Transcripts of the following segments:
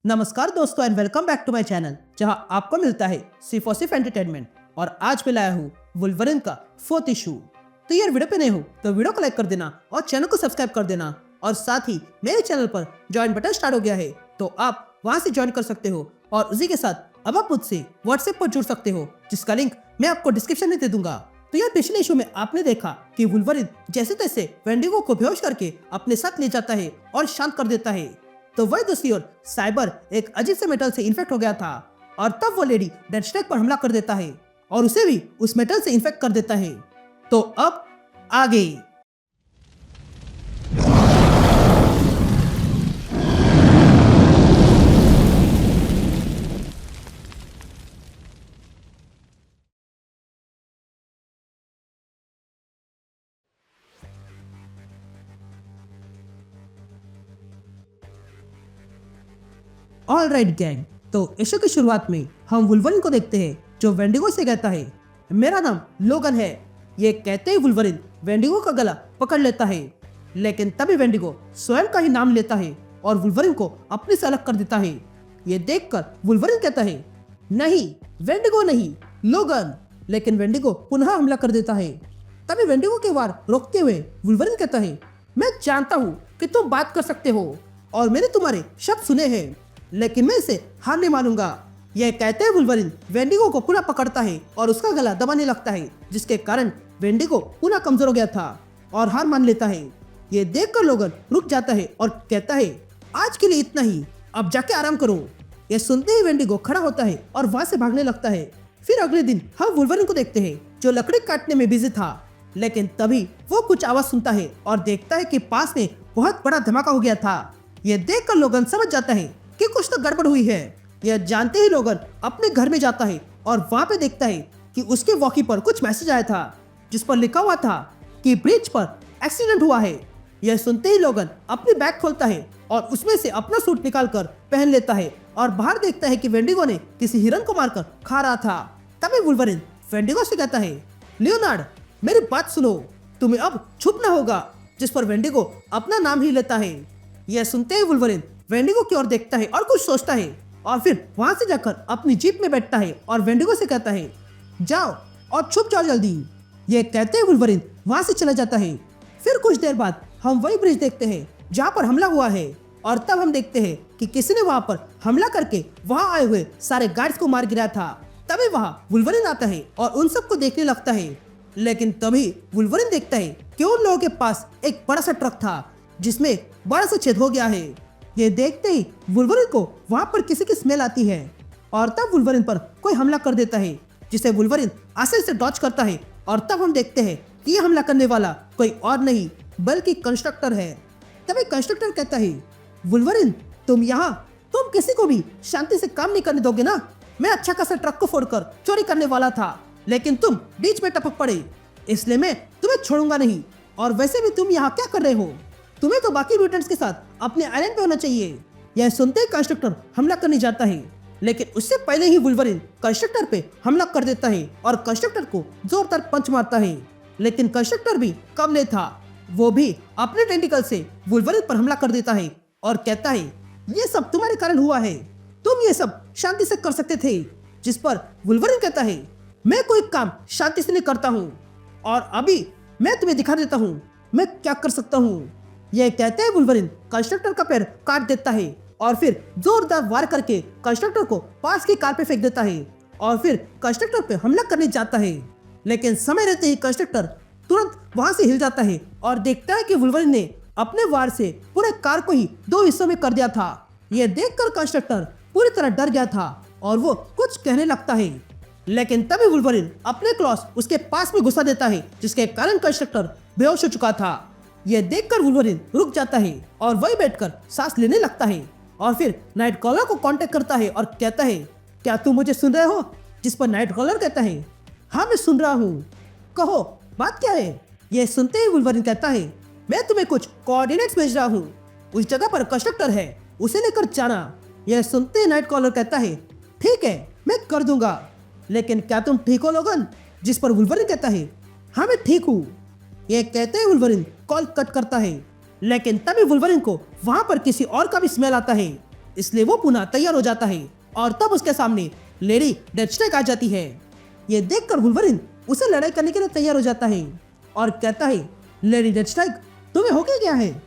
नमस्कार दोस्तों and welcome back to my channel जहां आपको मिलता है सिर्फ और सिर्फ एंटरटेनमेंट। और आज मैं लाया हूँ वुल्वरिन का 4th इशू। तो यार वीडियो पे नए हो तो वीडियो को लाइक कर देना और चैनल को सब्सक्राइब कर देना। और साथ ही मेरे चैनल पर ज्वाइन बटन स्टार्ट हो गया है तो आप वहां से ज्वाइन कर सकते हो। और उसी के साथ अब आप मुझसे व्हाट्सएप पर जुड़ सकते हो जिसका लिंक मैं आपको डिस्क्रिप्शन में दे दूंगा। तो यार पिछले इशू में आपने देखा कि वुल्वरिन जैसे तैसे वेंडिगो को बेहोश करके अपने साथ ले जाता है और शांत कर देता है। तो वही दूसरी ओर साइबर एक अजीब से मेटल से इन्फेक्ट हो गया था और तब वो लेडी डेडस्ट्रैक पर हमला कर देता है और उसे भी उस मेटल से इन्फेक्ट कर देता है। तो अब आगे ऑल राइट गैंग। तो इशू की शुरुआत में हम वुल्वरिन को देखते हैं जो वेंडिगो से कहता है मेरा नाम लोगन है। ये कहते ही वुल्वरिन वेंडिगो का गला पकड़ लेता है, लेकिन तभी वेंडिगो स्वयं का ही नाम लेता है और वुल्वरिन को अपने से अलग कर देता है। ये देखकर वुल्वरिन कहता है नहीं वेंडिगो नहीं लोगन, लेकिन वेंडिगो पुनः हमला कर देता है। तभी वेंडिगो के वार रोकते हुए वुल्वरिन कहता है मैं जानता हूँ कि तुम बात कर सकते हो और मैंने तुम्हारे शब्द सुने हैं, लेकिन मैं इसे हार नहीं मानूंगा। यह कहते हुए वुल्वरिन वेंडिगो को पुनः पकड़ता है और उसका गला दबाने लगता है, जिसके कारण वेंडिगो पुनः कमजोर हो गया था और हार मान लेता है। यह देखकर लोगन रुक जाता है और कहता है आज के लिए इतना ही, अब जाके आराम करो। यह सुनते ही वेंडिगो खड़ा होता है और वहां से भागने लगता है। फिर अगले दिन हम वुल्वरिन को देखते हैं जो लकड़ी काटने में बिजी था, लेकिन तभी वो कुछ आवाज सुनता है और देखता है कि पास में बहुत बड़ा धमाका हो गया था। यह देखकर लोगन समझ जाता है कि कुछ तो गड़बड़ हुई है। यह जानते ही लोगन अपने घर में जाता है और वहां पे देखता है कि उसके वॉकी पर कुछ मैसेज आया था जिस पर लिखा हुआ था कि ब्रिज पर एक्सीडेंट हुआ है। यह सुनते ही लोगन अपनी बैग खोलता है और उसमें से अपना सूट निकाल कर पहन लेता है और बाहर देखता है कि वेंडिगो ने किसी हिरन को मारकर खा रहा था। तभी वुल्वरिन वेंडिगो से कहता है लियोनार्ड मेरी बात सुनो, तुम्हें अब छुपना होगा, जिस पर वेंडिगो अपना नाम ही लेता है। यह सुनते ही वुल्वरिन वेंडिगो की ओर देखता है और कुछ सोचता है और फिर वहां से जाकर अपनी जीप में बैठता है और वेंडिगो से कहता है जाओ और छुप जाओ जल्दी। यह कहते हुए वुल्वरिन वहां से चला जाता है। फिर कुछ देर बाद हम वही ब्रिज देखते हैं जहां पर हमला हुआ है और तब हम देखते हैं कि किसी ने वहां पर हमला करके वहां आए हुए सारे गार्ड्स को मार गिराया था। तभी वहां वुल्वरिन आता है और उन सबको देखने लगता है, लेकिन तभी वुल्वरिन देखता है कि उन लोगों के पास एक बड़ा सा ट्रक था जिसमें बड़ा सा छेद हो गया है। ये देखते ही वुल्वरिन को वहां पर किसी की स्मेल आती है और तब वुल्वरिन पर कोई हमला कर देता है, जिसे वुल्वरिन आसानी से डॉज करता है। और तब हम देखते हैं कि यह हमला करने वाला कोई और नहीं बल्कि कंस्ट्रक्टर है। तभी कंस्ट्रक्टर कहता है वुल्वरिन तुम किसी को भी शांति से काम नहीं करने दोगे ना। मैं अच्छा खासा ट्रक को फोड़कर चोरी करने वाला था, लेकिन तुम बीच में टपक पड़े, इसलिए मैं तुम्हें छोड़ूंगा नहीं। और वैसे भी तुम यहाँ क्या कर रहे हो, तुम्हें तो बाकी म्यूटेंट्स के साथ अपने आइलैंड पे होना चाहिए। यह सुनते ही कंस्ट्रक्टर हमला करने जाता है, लेकिन उससे पहले ही वुल्वरिन कंस्ट्रक्टर पे हमला कर देता है और कंस्ट्रक्टर को जोरदार पंच मारता है। लेकिन कंस्ट्रक्टर भी कम नहीं था, वो भी अपने टेंटिकल से वुल्वरिन पर हमला कर देता है और कहता है ये सब तुम्हारे कारण हुआ है, तुम ये सब शांति से कर सकते थे। जिस पर वुल्वरिन कहता है मैं कोई काम शांति से नहीं करता हूँ और अभी मैं तुम्हें दिखा देता हूँ मैं क्या कर सकता हूँ। यह कहते हैं वुल्वरिन कंस्ट्रक्टर का पैर काट देता है और फिर जोरदार वार करके कंस्ट्रक्टर को पास की कार पे फेंक देता है और फिर कंस्ट्रक्टर पे हमला करने जाता है। लेकिन समय रहते ही कंस्ट्रक्टर तुरंत वहां से हिल जाता है और देखता है कि वुल्वरिन ने अपने वार से पूरे कार को ही 2 हिस्सों में कर दिया था। यह देखकर कंस्ट्रक्टर पूरी तरह डर गया था और वो कुछ कहने लगता है, लेकिन तभी वुल्वरिन अपने क्लॉस उसके पास में घुसा देता है, जिसके कारण कंस्ट्रक्टर बेहोश हो चुका था। यह देखकर वुल्वरिन रुक जाता है और वही बैठकर सांस लेने लगता है और फिर नाइटक्रॉलर को कांटेक्ट करता है और कहता है क्या तुम मुझे सुन रहे हो। जिस पर नाइटक्रॉलर कहता है हाँ मैं सुन रहा हूँ, कहो बात क्या है। यह सुनते ही वुल्वरिन कहता है मैं तुम्हें कुछ कोऑर्डिनेट्स भेज रहा हूँ, उस जगह पर कंस्ट्रक्टर है, उसे लेकर जाना। यह सुनते ही नाइटक्रॉलर कहता है ठीक है मैं कर दूंगा, लेकिन क्या तुम ठीक हो लोगन। जिस पर वुल्वरिन कहता है हाँ मैं ठीक हूँ। यह कहते ही वुल्वरिन कॉल कट करता है, लेकिन तभी वुल्वरिन को वहां पर किसी और का भी स्मेल आता है। इसलिए वो पुनः तैयार हो जाता है और तब उसके सामने लेडी डेथस्ट्राइक आ जाती है। ये देखकर वुल्वरिन उसे लड़ाई करने के लिए तैयार हो जाता है और कहता है, लेडी डेथस्ट्राइक तुम्हें हो क्या है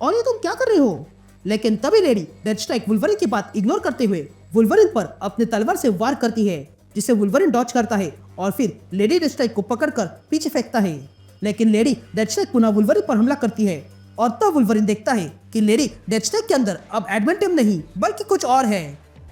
और ये तुम क्या कर रहे हो? लेकिन तभी लेडी डेथस्ट्राइक वुल्वरिन की बात इग्नोर करते हुए वुल्वरिन पर अपने तलवार से वार करती है, जिसे वुल्वरिन डॉज करता है और फिर लेडी डेथस्ट्राइक को पकड़कर पीछे फेंकता है। लेकिन लेडी डेथस्ट्राइक पुनः वुल्वरिन पर हमला करती है और तब वुल्वरिन देखता है कि लेडी डेथस्ट्राइक के अंदर अब एडमेंटियम नहीं बल्कि कुछ और है।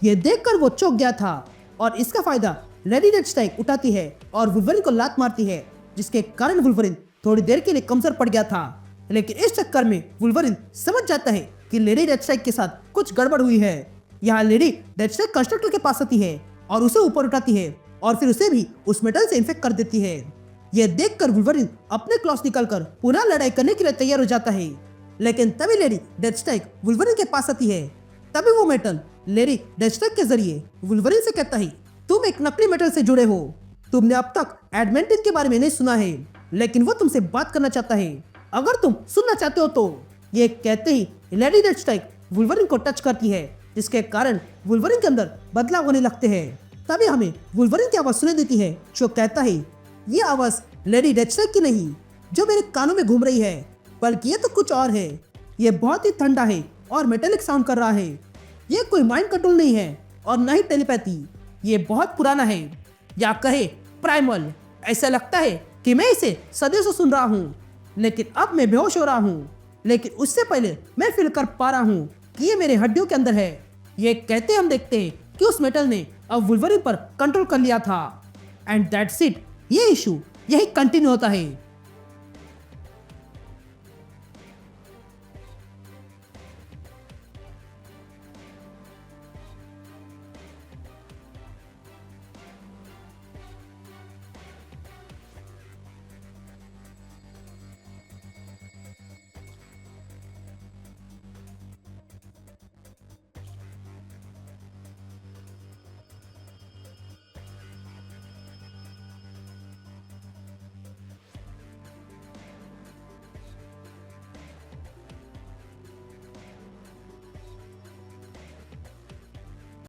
ये देखकर वो चौंक गया था और इसका फायदा लेडी डेथस्ट्राइक उठाती है और वुल्वरिन को लात मारती है, जिसके कारण वुल्वरिन थोड़ी देर के लिए कमजोर पड़ गया था। लेकिन इस चक्कर में वुल्वरिन समझ जाता है कि लेडी डेथस्ट्राइक के साथ कुछ गड़बड़ हुई है। यहाँ लेडी डेथस्ट्राइक कंस्ट्रक्टर के पास आती है और उसे ऊपर उठाती है और फिर उसे भी उस मेटल से इन्फेक्ट कर देती है। यह देखकर वुल्वरिन अपने क्लॉस निकालकर पुनः लड़ाई करने के लिए तैयार हो जाता है। लेकिन तभी लेडी डेथस्ट्राइक वुल्वरिन के पास आती है। तभी वो मेटल लेडी डेथस्ट्राइक के जरिए वुल्वरिन से कहता है, तुम एक नकली मेटल से जुड़े हो, तुमने अब तक एडमेंटिन के बारे में नहीं सुना है, लेकिन वो तुमसे बात करना चाहता है, अगर तुम सुनना चाहते हो तो। ये कहते ही लेडी डेथस्ट्राइक वुल्वरिन को टच करती है, जिसके कारण वुल्वरिन के अंदर बदलाव होने लगते हैं। तभी हमें वुल्वरिन की आवाज सुनाई देती है जो कहता है, ये आवाज लेडी डेथस्ट्राइक की नहीं जो मेरे कानों में घूम रही है, बल्कि ये तो कुछ और है। ये बहुत ही ठंडा है और मेटेलिक साउंड कर रहा है। ये कोई माइंड कंट्रोल नहीं है और न ही टेलीपैथी। ये बहुत पुराना है, या कहे प्राइमल। ऐसा लगता है कि मैं इसे सदियों से सुन रहा हूँ, लेकिन अब मैं बेहोश हो रहा हूँ। लेकिन उससे पहले मैं फील कर पा रहा हूँ कि ये मेरे हड्डियों के अंदर है। ये कहते हम देखते हैं कि उस मेटल ने अब वुल्वरिन पर कंट्रोल कर लिया था। And that's it. ये इशू यही कंटिन्यू होता है।